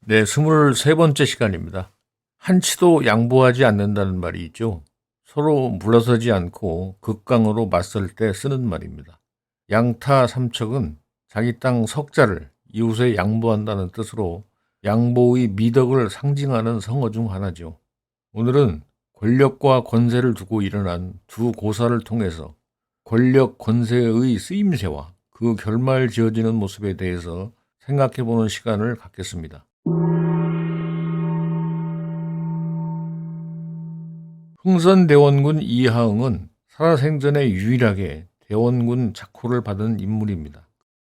네, 23번째 시간입니다. 한치도 양보하지 않는다는 말이 있죠. 서로 물러서지 않고 극강으로 맞설 때 쓰는 말입니다. 양타 삼척은 자기 땅 석자를 이웃에 양보한다는 뜻으로 양보의 미덕을 상징하는 성어 중 하나죠. 오늘은 권력과 권세를 두고 일어난 두 고사를 통해서 권력 권세의 쓰임새와 그 결말 지어지는 모습에 대해서 생각해보는 시간을 갖겠습니다. 흥선대원군 이하응은 살아생전에 유일하게 대원군 작호를 받은 인물입니다.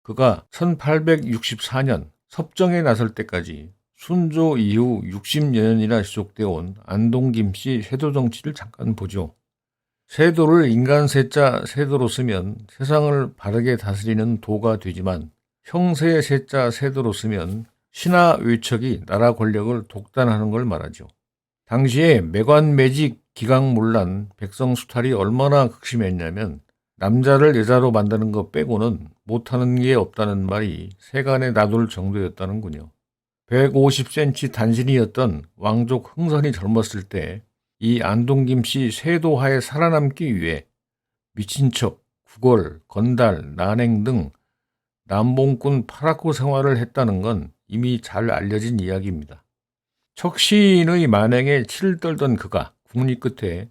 그가 1864년 섭정에 나설 때까지 순조 이후 60여 년이나 지속되어 온 안동 김씨 세도 정치를 잠깐 보죠. 세도를 인간 세자 세도로 쓰면 세상을 바르게 다스리는 도가 되지만 형세 세자 세도로 쓰면 신하 외척이 나라 권력을 독단하는 걸 말하죠. 당시에 매관매직 기강문란 백성 수탈이 얼마나 극심했냐면 남자를 여자로 만드는 것 빼고는 못하는 게 없다는 말이 세간에 나돌 정도였다는군요. 150cm 단신이었던 왕족 흥선이 젊었을 때 이 안동김씨 세도하에 살아남기 위해 미친 척, 구걸, 건달, 난행 등 남봉꾼 파라코 생활을 했다는 건 이미 잘 알려진 이야기입니다. 척신의 만행에 치를 떨던 그가 국리 끝에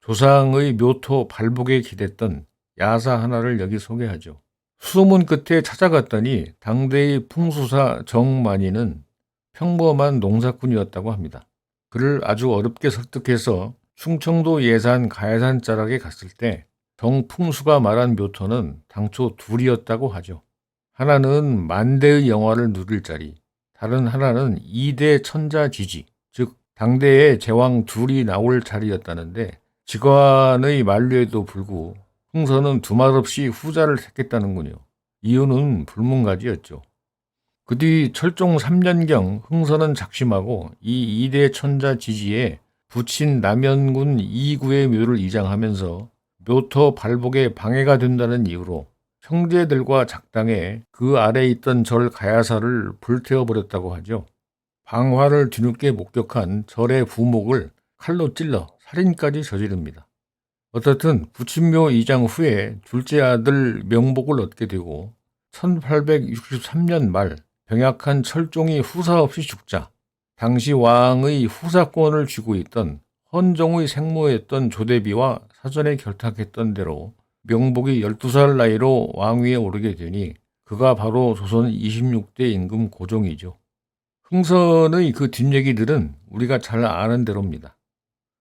조상의 묘토 발복에 기댔던 야사 하나를 여기 소개하죠. 수소문 끝에 찾아갔더니 당대의 풍수사 정만이는 평범한 농사꾼이었다고 합니다. 그를 아주 어렵게 설득해서 충청도 예산 가야산 자락에 갔을 때 정풍수가 말한 묘토는 당초 둘이었다고 하죠. 하나는 만대의 영화를 누릴 자리, 다른 하나는 2대 천자지지, 즉 당대에 제왕 둘이 나올 자리였다는데 직관의 만류에도 불구 흥선은 두말 없이 후자를 택했다는군요. 이유는 불문가지였죠. 그 뒤 철종 3년경 흥선은 작심하고 이 2대 천자지지에 부친 남연군 이구의 묘를 이장하면서 묘토 발복에 방해가 된다는 이유로 형제들과 작당해 그 아래 있던 절 가야사를 불태워버렸다고 하죠. 방화를 뒤늦게 목격한 절의 부목을 칼로 찔러 살인까지 저지릅니다. 어떻든 부친묘 이장 후에 둘째 아들 명복을 얻게 되고 1863년 말 병약한 철종이 후사 없이 죽자 당시 왕의 후사권을 쥐고 있던 헌종의 생모였던 조대비와 사전에 결탁했던 대로 명복이 12살 나이로 왕위에 오르게 되니 그가 바로 조선 26대 임금 고종이죠. 흥선의 그 뒷얘기들은 우리가 잘 아는 대로입니다.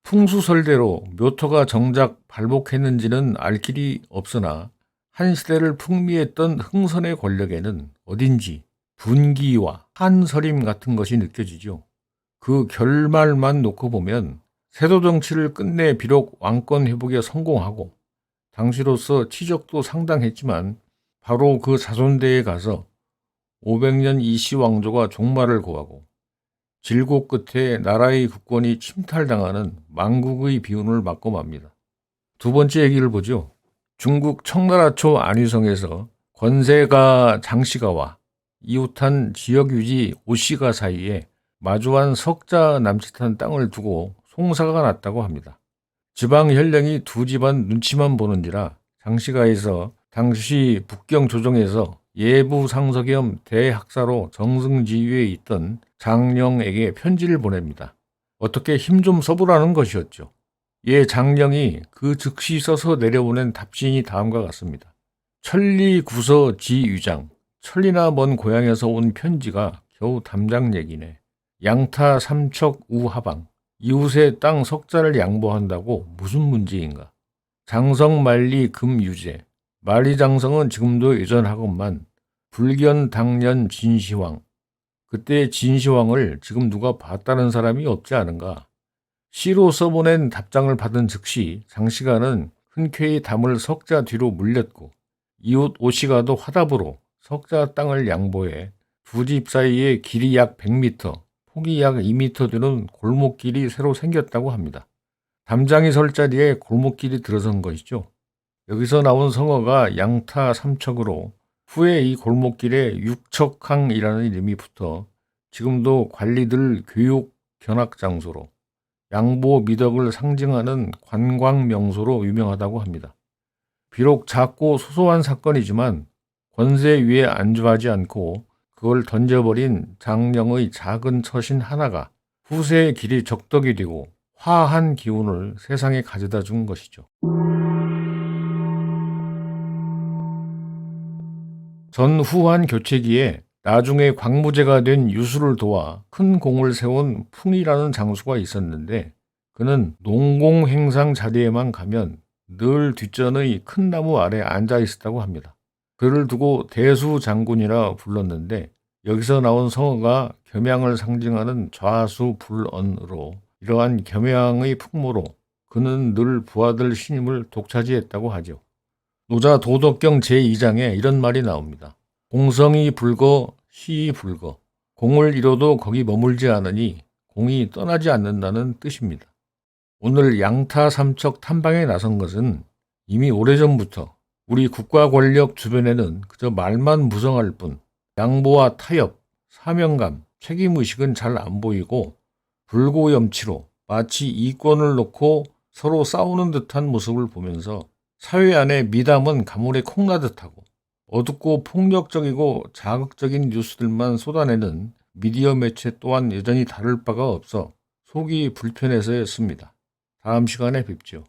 풍수설대로 묘토가 정작 발복했는지는 알 길이 없으나 한 시대를 풍미했던 흥선의 권력에는 어딘지 분기와 한서림 같은 것이 느껴지죠. 그 결말만 놓고 보면 세도 정치를 끝내 비록 왕권 회복에 성공하고 당시로서 치적도 상당했지만 바로 그 자손대에 가서 500년 이씨 왕조가 종말을 고하고 질고 끝에 나라의 국권이 침탈당하는 망국의 비운을 맞고 맙니다. 두 번째 얘기를 보죠. 중국 청나라초 안휘성에서 권세가 장씨가와 이웃한 지역유지 오씨가 사이에 마주한 석자 남짓한 땅을 두고 송사가 났다고 합니다. 지방 현령이 두 집안 눈치만 보는지라 장씨가에서 당시 북경 조정에서 예부 상서 겸 대학사로 정승지휘에 있던 장령에게 편지를 보냅니다. 어떻게 힘 좀 써보라는 것이었죠. 예 장령이 그 즉시 써서 내려보낸 답신이 다음과 같습니다. 천리구서 지유장, 천리나 먼 고향에서 온 편지가 겨우 담장 얘기네. 양타 삼척 우하방, 이웃의 땅 석자를 양보한다고 무슨 문제인가. 장성만리 금유제, 만리장성은 지금도 여전하건만 불견 당년 진시황, 그때 진시황을 지금 누가 봤다는 사람이 없지 않은가. 시로 써보낸 답장을 받은 즉시 장씨가는 흔쾌히 담을 석자 뒤로 물렸고 이웃 오씨가도 화답으로 석자 땅을 양보해 두 집 사이에 길이 약 100m, 폭이 약 2m 되는 골목길이 새로 생겼다고 합니다. 담장이 설 자리에 골목길이 들어선 것이죠. 여기서 나온 성어가 양타 삼척으로 후에 이 골목길에 육척항이라는 이름이 붙어 지금도 관리들 교육 견학 장소로, 양보 미덕을 상징하는 관광 명소로 유명하다고 합니다. 비록 작고 소소한 사건이지만 권세 위에 안주하지 않고 그걸 던져버린 장령의 작은 처신 하나가 후세의 길이 적덕이 되고 화한 기운을 세상에 가져다 준 것이죠. 전후한 교체기에 나중에 광무제가 된 유수를 도와 큰 공을 세운 풍이라는 장수가 있었는데, 그는 농공행상 자리에만 가면 늘 뒷전의 큰 나무 아래 앉아 있었다고 합니다. 그를 두고 대수장군이라 불렀는데, 여기서 나온 성어가 겸양을 상징하는 좌수불언으로, 이러한 겸양의 풍모로 그는 늘 부하들 신임을 독차지했다고 하죠. 노자 도덕경 제2장에 이런 말이 나옵니다. 공성이 불거, 시이 불거. 공을 이뤄도 거기 머물지 않으니 공이 떠나지 않는다는 뜻입니다. 오늘 양타 삼척 탐방에 나선 것은 이미 오래전부터 우리 국가 권력 주변에는 그저 말만 무성할 뿐 양보와 타협, 사명감, 책임의식은 잘 안 보이고 불고염치로 마치 이권을 놓고 서로 싸우는 듯한 모습을 보면서 사회 안에 미담은 가물에 콩나듯 하고 어둡고 폭력적이고 자극적인 뉴스들만 쏟아내는 미디어 매체 또한 여전히 다를 바가 없어 속이 불편해서였습니다. 다음 시간에 뵙죠.